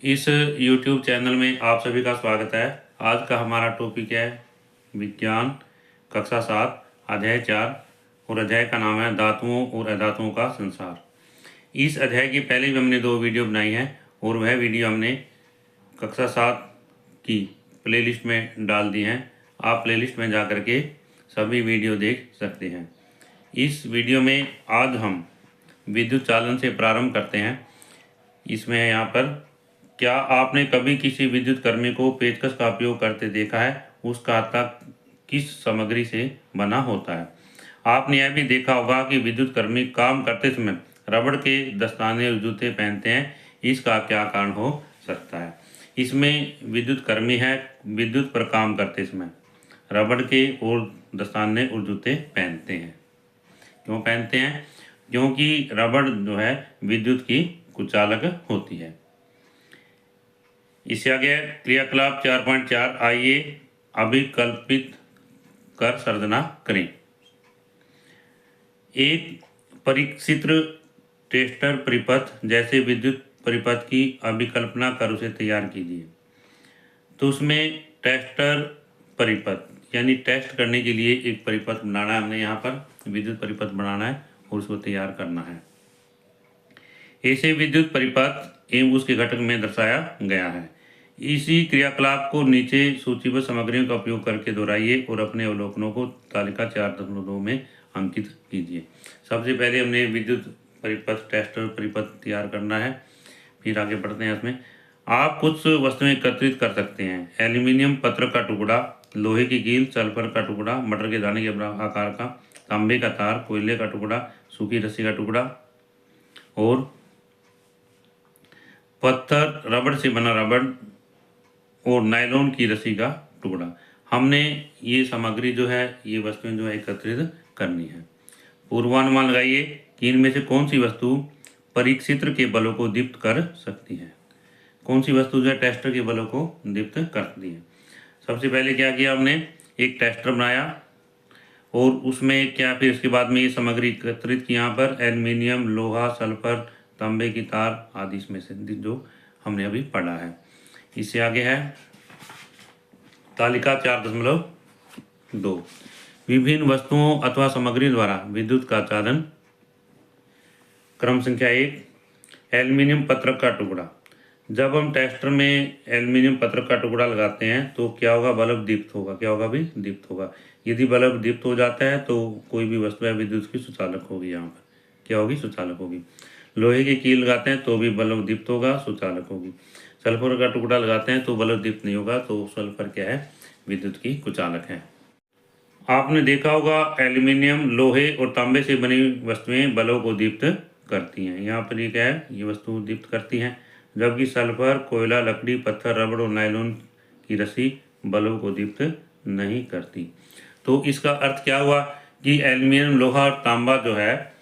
इस YouTube channel में आप सभी का स्वागत है। आज का हमारा टॉपिक है विज्ञान कक्षा 7 अध्याय 4 और अध्याय का नाम है धातुओं और अधातुओं का संसार। इस अध्याय की पहले भी हमने 2 वीडियो बनाई हैं और वह वीडियो हमने कक्षा 7 की प्लेलिस्ट में डाल दी हैं। आप प्लेलिस्ट में जा कर के सभी वीडियो देख सकते हैं। इस वीडियो में आज हम विद्युत चालन से प्रारंभ करते हैं। इसमें यहाँ पर क्या आपने कभी किसी विद्युत कर्मी को पेचकस का उपयोग करते देखा है? उसका हाथा किस सामग्री से बना होता है? आपने यह भी देखा होगा कि विद्युत कर्मी काम करते समय रबड़ के दस्ताने और जूते पहनते हैं। इसका क्या कारण हो सकता है? इसमें विद्युत कर्मी है विद्युत पर काम करते समय रबड़ के और दस्ताने और जूते पहनते हैं। क्यों पहनते हैं? क्योंकि रबड़ जो है विद्युत की कुचालक होती है। इससे आगे क्रियाकलाप 4.4 आइए अभिकल्पित कर सर्जना करें। एक परिचित्र टेस्टर परिपथ जैसे विद्युत परिपथ की अभिकल्पना कर उसे तैयार कीजिए। तो उसमें टेस्टर परिपथ यानी टेस्ट करने के लिए एक परिपथ बनाना है। हमने यहाँ पर विद्युत परिपथ बनाना है और उसको तैयार करना है। ऐसे विद्युत परिपथ एवं उसके घटक में दर्शाया गया है। इसी क्रियाकलाप को नीचे सूचीबद्ध सामग्रियों का उपयोग करके दोहराइए और अपने अवलोकनों को तालिका 4.2 में अंकित कीजिए। सबसे पहले हमने विद्युत परिपथ टेस्टर परिपथ तैयार करना है। फिर आगे बढ़ते हैं। इसमें आप कुछ वस्तुएं एकत्रित कर सकते हैं। एल्यूमिनियम पत्र का टुकड़ा, लोहे की कील, सल्फर का टुकड़ा, मटर के दाने के आकार का, तांबे का तार, कोयले का टुकड़ा, सूखी रस्सी का टुकड़ा और पत्थर, रबड़ से बना रबड़ और नायलॉन की रस्सी का टुकड़ा। हमने ये सामग्री जो है ये वस्तुएं जो है एकत्रित करनी है। पूर्वानुमान लगाइए कि इनमें से कौन सी वस्तु परीक्षित्र के बलों को दीप्त कर सकती है। कौन सी वस्तु जो है टेस्टर के बलों को दीप्त करती है। सबसे पहले क्या किया हमने, एक टेस्टर बनाया और उसमें क्या फिर उसके बाद में ये सामग्री एकत्रित की। यहाँ पर एल्यूमिनियम, लोहा, सल्फर, तांबे की तार आदि इसमें से जो हमने अभी पढ़ा है। इससे आगे है तालिका 4.2 विभिन्न वस्तुओं अथवा सामग्री द्वारा विद्युत का चालन। क्रम संख्या 1 एल्यूमिनियम पत्रक का टुकड़ा। जब हम टेस्टर में एल्यूमिनियम पत्रक का टुकड़ा लगाते हैं तो क्या होगा, बल्ब दीप्त होगा। क्या होगा भी, दीप्त होगा। यदि बल्ब दीप्त हो जाता है तो कोई भी वस्तु है विद्युत की सुचालक होगी। यहाँ पर क्या होगी, सुचालक होगी। लोहे की कील लगाते हैं तो भी बल्ब दीप्त होगा, सुचालक होगी। सल्फर का टुकड़ा लगाते हैं तो बल्ब दीप्त नहीं होगा, तो सल्फर क्या है, विद्युत की कुचालक है। आपने देखा होगा एल्यूमिनियम, लोहे और तांबे से बनी वस्तुएं बल्ब को दीप्त करती हैं। यहाँ पर ये क्या है, ये वस्तु दीप्त करती हैं। जबकि सल्फर, कोयला, लकड़ी, पत्थर, रबड़ और नायलॉन की रस्सी बल्ब को दीप्त नहीं करती। तो इसका अर्थ क्या हुआ कि एल्यूमिनियम, लोहा और तांबा जो है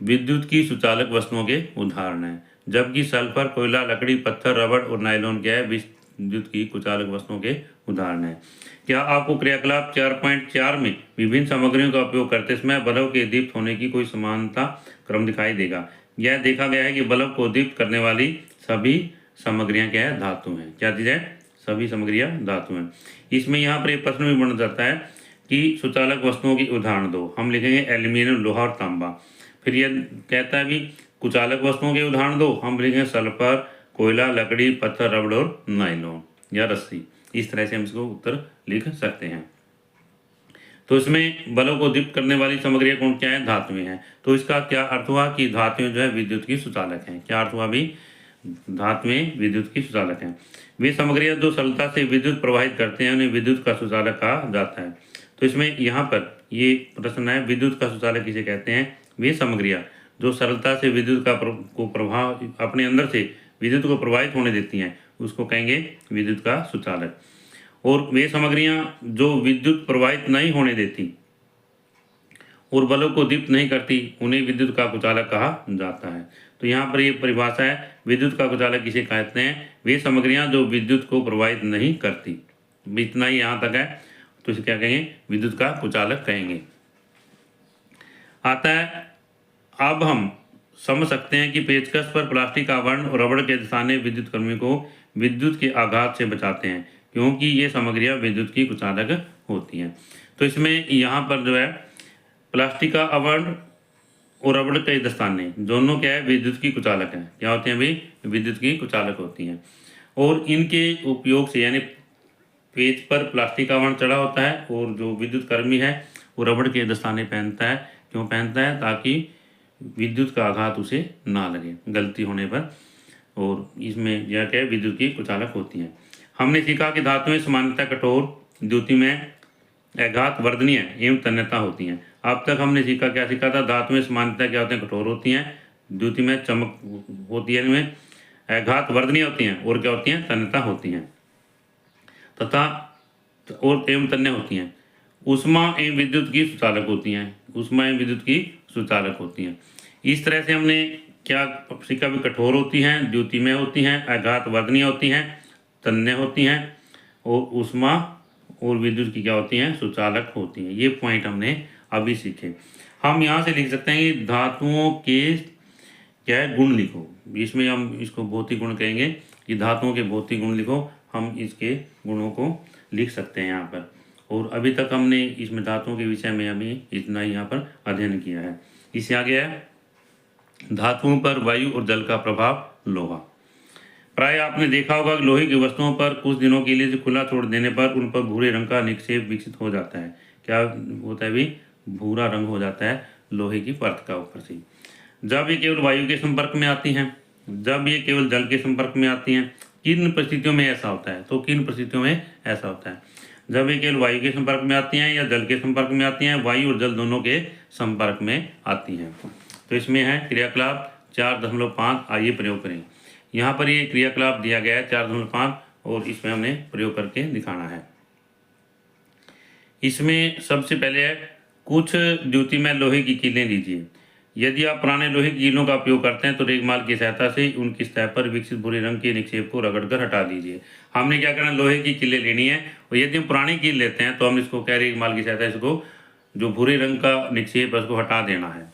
विद्युत की सुचालक वस्तुओं के उदाहरण हैं। जबकि सल्फर, कोयला, लकड़ी, पत्थर, रबड़ और नायलॉन क्या है, विद्युत की कुचालक वस्तुओं के उदाहरण हैं। क्या आपको क्रियाकलाप 4.4 में विभिन्न सामग्रियों का उपयोग करते समय बल्ब के दीप्त होने की कोई समानता क्रम दिखाई देगा? यह देखा गया है कि बल्ब को दीप्त करने वाली सभी सामग्रियां क्या है, धातु हैं। क्या चीज़ है, सभी सामग्रियां धातु हैं। इसमें यहाँ पर एक प्रश्न भी बन जाता है कि सुचालक वस्तुओं की उदाहरण दो। हम लिखेंगे एल्यूमिनियम, लोहा और तांबा। फिर यह कहता है भी कुचालक वस्तुओं के उदाहरण दो। हम लिखेंगे सल्फर, कोयला, लकड़ी, पत्थर, रबड़ और नायलॉन या रस्सी। इस तरह से हम इसको उत्तर लिख सकते हैं। तो इसमें बलों को दीप्त करने वाली सामग्रियां कौन क्या है, धातुएं हैं। तो इसका क्या अर्थ हुआ कि धातुएं जो है विद्युत की सुचालक हैं। क्या अर्थ हुआ भी, धातुएं विद्युत की सुचालक हैं। वे सामग्रियां जो सरलता से विद्युत प्रवाहित करते हैं उन्हें विद्युत का सुचालक कहा जाता है। तो इसमें यहाँ पर ये प्रश्न है, विद्युत का सुचालक किसे कहते हैं? वे सामग्रियां जो सरलता से विद्युत को प्रभाव अपने अंदर से विद्युत को प्रवाहित होने देती हैं उसको कहेंगे विद्युत का सुचालक। और वे सामग्रियां जो विद्युत प्रवाहित नहीं होने देती और बल्ब को दीप्त नहीं करती उन्हें विद्युत का कुचालक कहा जाता है। तो यहाँ पर ये परिभाषा है, विद्युत का कुचालक किसे कहते हैं? वे सामग्रियां जो विद्युत को प्रवाहित नहीं करती। इतना ही यहाँ तक है, तो इसे क्या कहेंगे, विद्युत का कुचालक कहेंगे। आता है अब हम समझ सकते हैं कि पेचकस पर प्लास्टिक आवरण और रबड़ के दस्ताने विद्युत कर्मी को विद्युत के आघात से बचाते हैं, क्योंकि ये सामग्रियां विद्युत की कुचालक होती हैं। तो इसमें यहाँ पर जो है प्लास्टिक का आवरण और रबड़ के दस्ताने दोनों क्या है, विद्युत की कुचालक हैं। क्या होते हैं भाई, विद्युत की कुचालक होती हैं। और इनके उपयोग से, यानी पेज पर प्लास्टिक का आवरण चढ़ा होता है और जो विद्युत कर्मी है वो रबड़ के दस्ताने पहनता है। क्यों पहनता है? ताकि विद्युत का आघात उसे ना लगे गलती होने पर। और इसमें यह क्या है, विद्युत की कुचालक होती हैं। हमने सीखा कि धातुएं सामान्यतः कठोर, द्युति में आघात वर्धनीय एवं तन्यता होती हैं। अब तक हमने सीखा, क्या सीखा था? धातुएं सामान्यतः क्या होती हैं, कठोर होती हैं, द्युति में चमक होती है, इनमें आघात वर्धनीय होती हैं, और क्या होती हैं, तन्यता होती हैं, तथा और एवं तन्य होती हैं। ऊष्मा एवं विद्युत की सुचालक होती हैं, ऊष्मा एवं विद्युत की सुचालक होती हैं। इस तरह से हमने क्या सीखा? भी कठोर होती हैं, द्युति में होती हैं, आघात वर्धनीय होती हैं, तन्य होती हैं, और ऊष्मा और विद्युत की क्या होती हैं, सुचालक होती हैं। ये पॉइंट हमने अभी सीखे। हम यहाँ से लिख सकते हैं कि धातुओं के क्या है, गुण लिखो। इसमें हम इसको भौतिक गुण कहेंगे कि धातुओं के भौतिक गुण लिखो। हम इसके गुणों को लिख सकते हैं यहाँ पर। और अभी तक हमने इसमें धातुओं के विषय में अभी इतना ही यहाँ पर अध्ययन किया है। इससे आगे है धातुओं पर वायु और जल का प्रभाव। लोहा, प्राय आपने देखा होगा कि लोहे की वस्तुओं पर कुछ दिनों के लिए खुला छोड़ देने पर उन पर भूरे रंग का निक्षेप विकसित हो जाता है। क्या होता है भी? भूरा रंग हो जाता है लोहे की परत का ऊपर से। जब ये केवल वायु के संपर्क में आती हैं, जब ये केवल जल के संपर्क में आती हैं, किन परिस्थितियों में ऐसा होता है? तो किन परिस्थितियों में ऐसा होता है? जब ये केवल वायु के संपर्क में आती हैं या जल के संपर्क में आती हैं, वायु और जल दोनों के संपर्क में आती हैं। तो इसमें है क्रियाकलाप 4.5। आइए प्रयोग करें। यहाँ पर ये क्रियाकलाप दिया गया है 4.5 और इसमें हमने प्रयोग करके दिखाना है। इसमें सबसे पहले है कुछ द्युतिमय लोहे की कीलें लीजिए। यदि आप पुराने लोहे की कीलों का उपयोग करते हैं तो रेगमाल की सहायता से उनकी सतह पर विकसित भूरे रंग के निक्षेप को रगड़कर हटा दीजिए। हमने क्या करना, लोहे की कीलें लेनी है और यदि हम पुरानी कील लेते हैं तो हम इसको क्या, रेगमाल की सहायता से इसको जो भूरे रंग का निक्षेप है उसको हटा देना है।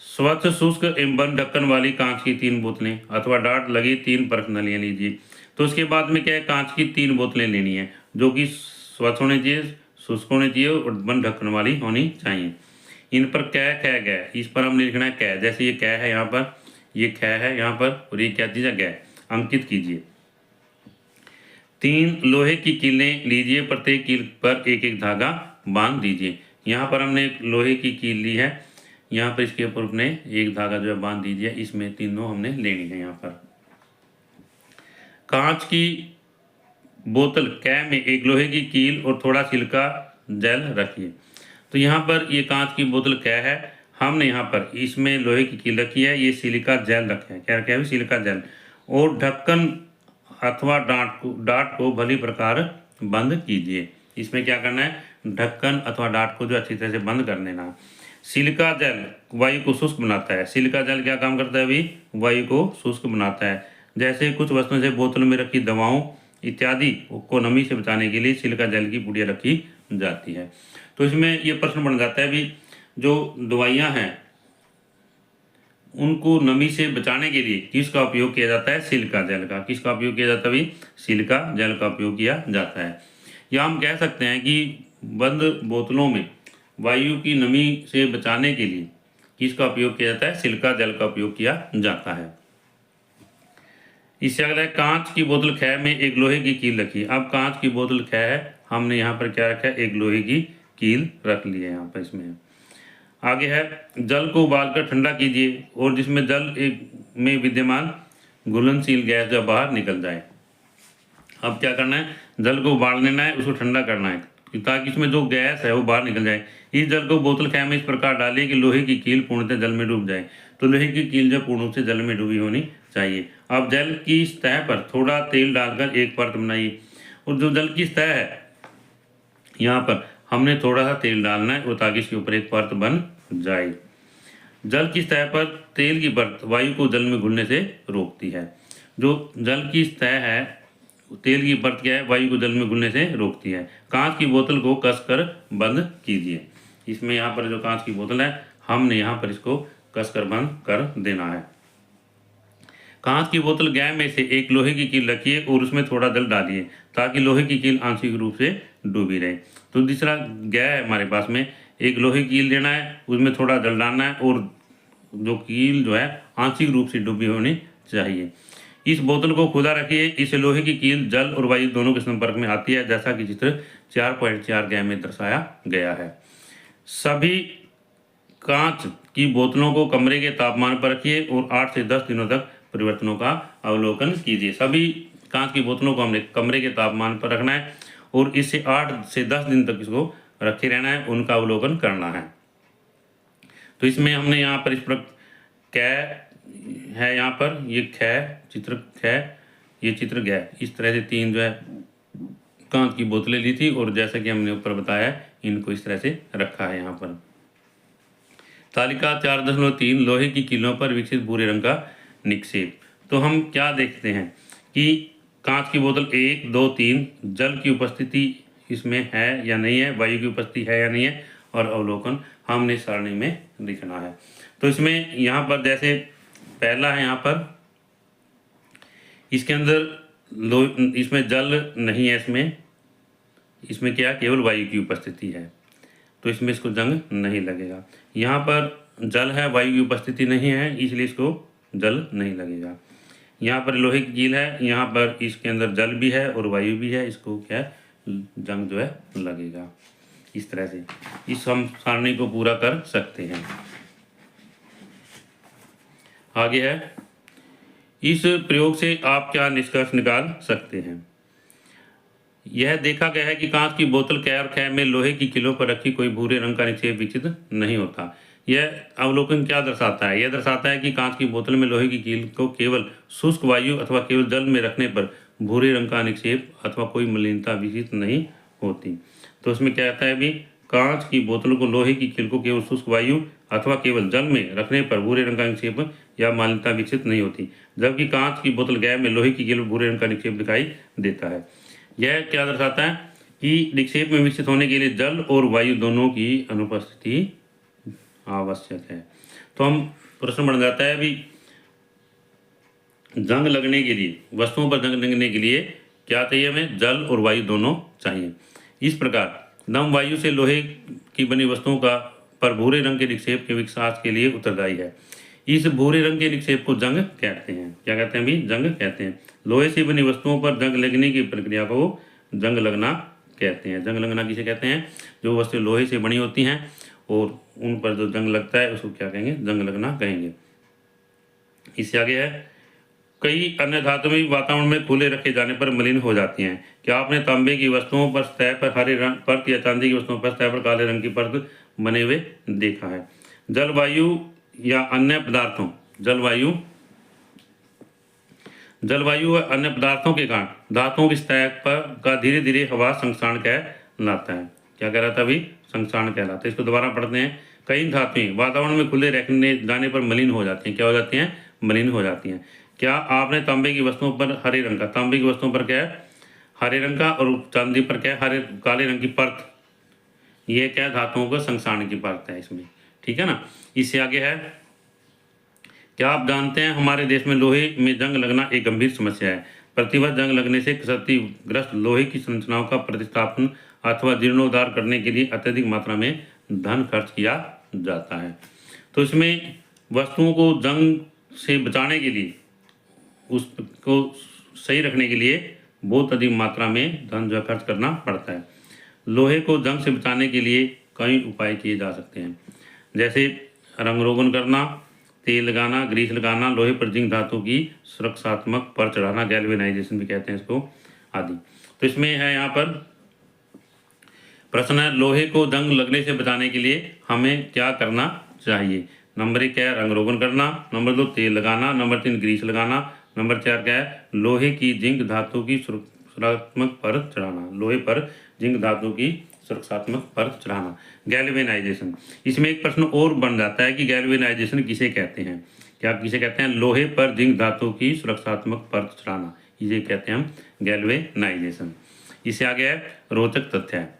स्वच्छ शुष्क एवं बंद ढक्कन वाली कांच की 3 बोतलें अथवा डाट लगी 3 परख नलियाँ लीजिए। तो उसके बाद में क्या है, कांच की 3 बोतलें लेनी है जो कि स्वच्छ होनी चाहिए, शुष्क होनी चाहिए और बंद ढक्कन वाली होनी चाहिए। इन पर कै कै गै, इस पर हमने लिखना है कै। जैसे ये कै है यहाँ पर, ये कै है यहाँ पर, और ये क्या चीज़ है, गै। अंकित कीजिए। 3 लोहे की कीलें लीजिए, प्रत्येक कील पर एक एक धागा बांध दीजिए। यहाँ पर हमने एक लोहे की कील ली है, यहाँ पर इसके ऊपर अपने एक धागा जो है बांध दीजिए। इसमें तीनों हमने लेनी है। यहाँ पर कांच की बोतल कै में एक लोहे की कील और थोड़ा सिलिका जेल रखिए। तो यहाँ पर ये कांच की बोतल क्या है, हमने यहाँ पर इसमें लोहे की कील रखी है, ये सिलिका जेल रखा है। क्या रखा है, सिलिका जेल। और ढक्कन अथवा डाट को भली प्रकार बंद कीजिए। इसमें क्या करना है, ढक्कन अथवा डाट को जो अच्छी तरह से बंद कर देना। सिलिका जेल वायु को शुष्क बनाता है। सिलिका जेल क्या काम करता है अभी, वायु को शुष्क बनाता है। जैसे कुछ वस्तुओं से बोतल में रखी दवाओं इत्यादि को नमी से बचाने के लिए सिलिका जेल की पुड़िया रखी जाती है। तो इसमें ये प्रश्न बन जाता है भी, जो दवाइयाँ हैं उनको नमी से बचाने के लिए किसका उपयोग किया जाता है, सिलिका जेल का। किसका उपयोग किया जाता है भी, सिलिका जेल का उपयोग किया जाता है। या हम कह सकते हैं कि बंद बोतलों में वायु की नमी से बचाने के लिए किसका उपयोग किया जाता है, सिलिका जेल का उपयोग किया जाता है। इससे अगला है कांच की बोतल ख में एक लोहे की कील रखी। अब कांच की बोतल ख है, हमने यहाँ पर क्या रखा है, एक लोहे की कील रख ली है यहाँ पर। इसमें आगे है जल को उबालकर ठंडा कीजिए और जिसमें जल में विद्यमान घुलनशील गैस जब बाहर निकल जाए। अब क्या करना है, जल को उबाल लेना है, उसको ठंडा करना है ताकि इसमें जो गैस है वो बाहर निकल जाए। इस जल को बोतल ख में इस प्रकार डालें कि लोहे की कील पूर्णतः जल में डूब जाए। तो लोहे की कील जो पूर्ण रूप से जल में डूबी होनी चाहिए। अब जल की सतह पर थोड़ा तेल डालकर एक परत बनाइए और जो जल की सतह है यहाँ पर हमने थोड़ा सा तेल डालना है और ताकि इसके ऊपर एक परत बन जाए। जल की सतह पर तेल की परत वायु को जल में घुलने से रोकती है। जो जल की सतह है, तेल की परत क्या है, वायु को जल में घुलने से रोकती है। कांच की बोतल को कसकर बंद कीजिए। इसमें यहाँ पर जो कांच की बोतल है हमने यहाँ पर इसको कसकर बंद कर देना है। कांच की बोतल गैस में से एक लोहे की कील रखिए और उसमें थोड़ा जल डालिए ताकि लोहे की कील आंशिक रूप से डूबी रहे। तो तीसरा गैस है हमारे पास में, एक लोहे की कील लेना है, उसमें थोड़ा जल डालना है और जो कील जो है आंशिक रूप से डूबी होनी चाहिए। इस बोतल को खुला रखिए, इस लोहे की कील जल और वायु दोनों के संपर्क में आती है, जैसा कि चित्र 4.4 गैस में दर्शाया गया है। सभी कांच की बोतलों को कमरे के तापमान पर रखिए और 8 से 10 दिनों तक परिवर्तनों का अवलोकन कीजिए। सभी कांच की बोतलों को हमने कमरे के तापमान पर रखना है और इससे 8 से 10 दिन तक इसको रखे रहना है, उनका अवलोकन करना है। तो इसमें हमने यहाँ पर इस पर कै है, यहाँ पर ये कै चित्र कै, ये चित्र गै, इस तरह से 3 जो है कांच की बोतलें ली थी और जैसा कि हमने ऊपर बताया इनको इस तरह से रखा है। यहाँ पर तालिका 4.3 लोहे की कीलों पर विकसित भूरे रंग का निक्षेप। तो हम क्या देखते हैं कि कांच की बोतल 1, 2, 3 जल की उपस्थिति इसमें है या नहीं है, वायु की उपस्थिति है या नहीं है, और अवलोकन हमने सारणी में लिखना है। तो इसमें यहाँ पर जैसे पहला है, यहाँ पर इसके अंदर इसमें जल नहीं है, इसमें क्या केवल वायु की उपस्थिति है, तो इसमें इसको जंग नहीं लगेगा। यहाँ पर जल है, वायु की उपस्थिति नहीं है, इसलिए इसको जल नहीं लगेगा। यहाँ पर लोहे की कील है, यहाँ पर इसके अंदर जल भी है और वायु भी है, इसको क्या जंग जो है लगेगा। इस तरह से इस हम सारणी को पूरा कर सकते हैं। आगे है, इस प्रयोग से आप क्या निष्कर्ष निकाल सकते हैं। यह देखा गया है कि कांच की बोतल कै और कै में लोहे की कीलों पर रखी कोई भूरे रंग का निक्षेप विकसित नहीं होता। यह अवलोकन क्या दर्शाता है? यह दर्शाता है कि कांच की बोतल में लोहे की कील को केवल शुष्क वायु अथवा केवल जल में रखने पर भूरे रंग का निक्षेप अथवा कोई मलिनता विकसित नहीं होती। तो इसमें क्या कहता है भी, कांच की बोतल को लोहे की कील को केवल शुष्क वायु अथवा केवल जल में रखने पर भूरे रंग का निक्षेप या मलिनता विकसित नहीं होती, जबकि कांच की बोतल गैस में लोहे की कील में भूरे रंग का निक्षेप दिखाई देता है। यह क्या दर्शाता है कि निक्षेप में विकसित होने के लिए जल और वायु दोनों की अनुपस्थिति आवश्यक है। तो हम प्रश्न बन जाता है भी, जंग लगने के लिए, वस्तुओं पर जंग लगने के लिए क्या चाहिए हमें? जल और वायु दोनों चाहिए। इस प्रकार दम वायु से लोहे की बनी वस्तुओं का पर भूरे रंग के निक्षेप के विकास के लिए उत्तरदायी है। इस भूरे रंग के निक्षेप को जंग कहते हैं। क्या कहते हैं भी? जंग कहते हैं। लोहे से बनी वस्तुओं पर जंग लगने की प्रक्रिया को जंग लगना कहते हैं। जंग लगना किसे कहते हैं? जो वस्तुएं लोहे से बनी होती हैं और उन पर जो जंग लगता है उसको क्या कहेंगे? जंग लगना कहेंगे। इससे आगे है, कई अन्य धातुएं भी वातावरण में खुले रखे जाने पर मलिन हो जाती हैं। क्या आपने तांबे की वस्तुओं पर सतह पर हरे रंग परत या चांदी की वस्तुओं पर सतह पर काले रंग की परत बने हुए देखा है? जलवायु या अन्य पदार्थों, जलवायु व अन्य पदार्थों के कारण धातुओं की सतह पर का धीरे धीरे हवा संक्षारण कहलाता है। क्या कह रहा था अभी? संक्षारण कहलाता है। इसको दोबारा पढ़ते हैं। कई धातुएं वातावरण में खुले रखने जाने पर मलिन हो जाती हैं। क्या हो जाती हैं? मलिन हो जाती हैं। क्या आपने तांबे की वस्तुओं पर हरे रंग का, तांबे की वस्तुओं पर क्या है? हरे रंग का, और चांदी पर क्या है? काले रंग की परत। ये क्या है? धातुओं का संक्षारण की परत है इसमें। ठीक है ना। इससे आगे है, क्या आप जानते हैं हमारे देश में लोहे में जंग लगना एक गंभीर समस्या है। प्रतिवर्ष जंग लगने से क्षतिग्रस्त लोहे की संरचनाओं का प्रतिस्थापन अथवा जीर्णोद्धार करने के लिए अत्यधिक मात्रा में धन खर्च किया जाता है। तो इसमें वस्तुओं को जंग से बचाने के लिए, उसको सही रखने के लिए बहुत अधिक मात्रा में धन जो खर्च करना पड़ता है। लोहे को जंग से बचाने के लिए कई उपाय किए जा सकते हैं, जैसे रंग रोगन करना, तेल लगाना, ग्रीस लगाना, लोहे पर जिंक धातु की सुरक्षात्मक पर चढ़ाना, गैल्वेनाइजेशन भी कहते हैं इसको, आदि। तो इसमें है यहाँ पर प्रश्न है, लोहे को जंग लगने से बचाने के लिए हमें क्या करना चाहिए? नंबर 1 क्या है? रंग रोगन करना। नंबर 2 तेल लगाना। नंबर 3 ग्रीस लगाना। नंबर 4 क्या है? लोहे की जिंक धातु की सुरक्षात्मक परत चढ़ाना। लोहे पर जिंक धातु की सुरक्षात्मक परत चढ़ाना, गैल्वेनाइजेशन। इसमें एक प्रश्न और बन जाता है कि गैल्वेनाइजेशन किसे कहते हैं? क्या किसे कहते हैं? लोहे पर जिंक धातु की सुरक्षात्मक परत चढ़ाना, इसे कहते हैं हम गैल्वेनाइजेशन। इससे आगे है रोचक तथ्य है।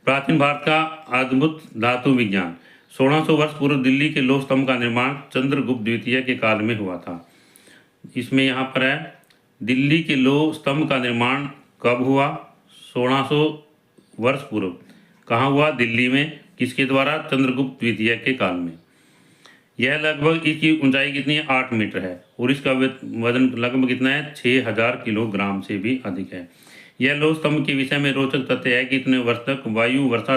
प्राचीन भारत का अद्भुत धातु विज्ञान। 1600 वर्ष पूर्व दिल्ली के लोह स्तंभ का निर्माण चंद्रगुप्त द्वितीय के काल में हुआ था। इसमें यहाँ पर है दिल्ली के लोह स्तंभ का निर्माण कब हुआ? 1600 वर्ष पूर्व। कहाँ हुआ? दिल्ली में। किसके द्वारा? चंद्रगुप्त द्वितीय के काल में। यह लगभग, इसकी ऊंचाई कितनी है? 8 मीटर है और इसका वजन लगभग कितना है? 6000 किलोग्राम से भी अधिक है। यह लोह स्तंभ के विषय में रोचक तथ्य है कि इतने वर्ष तक वायु, वर्षा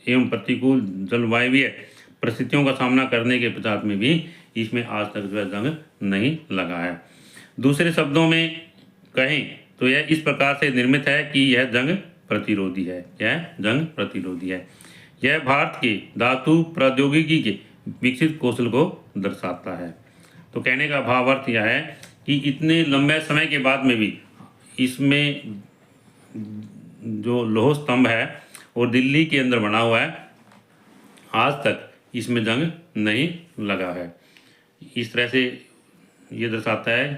एवं प्रतिकूल जलवायु परिस्थितियों का सामना करने के पश्चात में भी इसमें आज तक जो है जंग नहीं लगा है। दूसरे शब्दों में कहें तो यह इस प्रकार से निर्मित है कि यह जंग प्रतिरोधी है। यह जंग प्रतिरोधी है। यह भारत के धातु प्रौद्योगिकी के विकसित कौशल को दर्शाता है। तो कहने का भावार्थ यह है कि इतने लंबे समय के बाद में भी इसमें जो लोह स्तंभ है और दिल्ली के अंदर बना हुआ है, आज तक इसमें जंग नहीं लगा है। इस तरह से ये दर्शाता है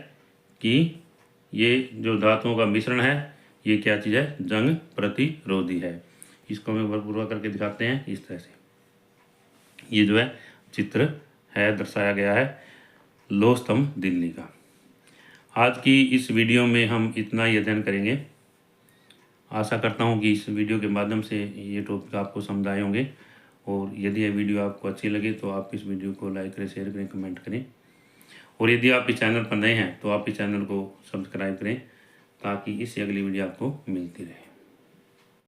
कि ये जो धातुओं का मिश्रण है ये क्या चीज़ है? जंग प्रतिरोधी है। इसको हमें बलपूर्वक करके दिखाते हैं। इस तरह से ये जो है चित्र है, दर्शाया गया है लोह स्तंभ दिल्ली का। आज की इस वीडियो में हम इतना ही अध्ययन करेंगे। आशा करता हूँ कि इस वीडियो के माध्यम से ये टॉपिक आपको समझ आए होंगे और यदि यह वीडियो आपको अच्छी लगे तो आप इस वीडियो को लाइक करें, शेयर करें, कमेंट करें और यदि आप इस चैनल पर नए हैं तो आप इस चैनल को सब्सक्राइब करें ताकि इससे अगली वीडियो आपको मिलती रहे।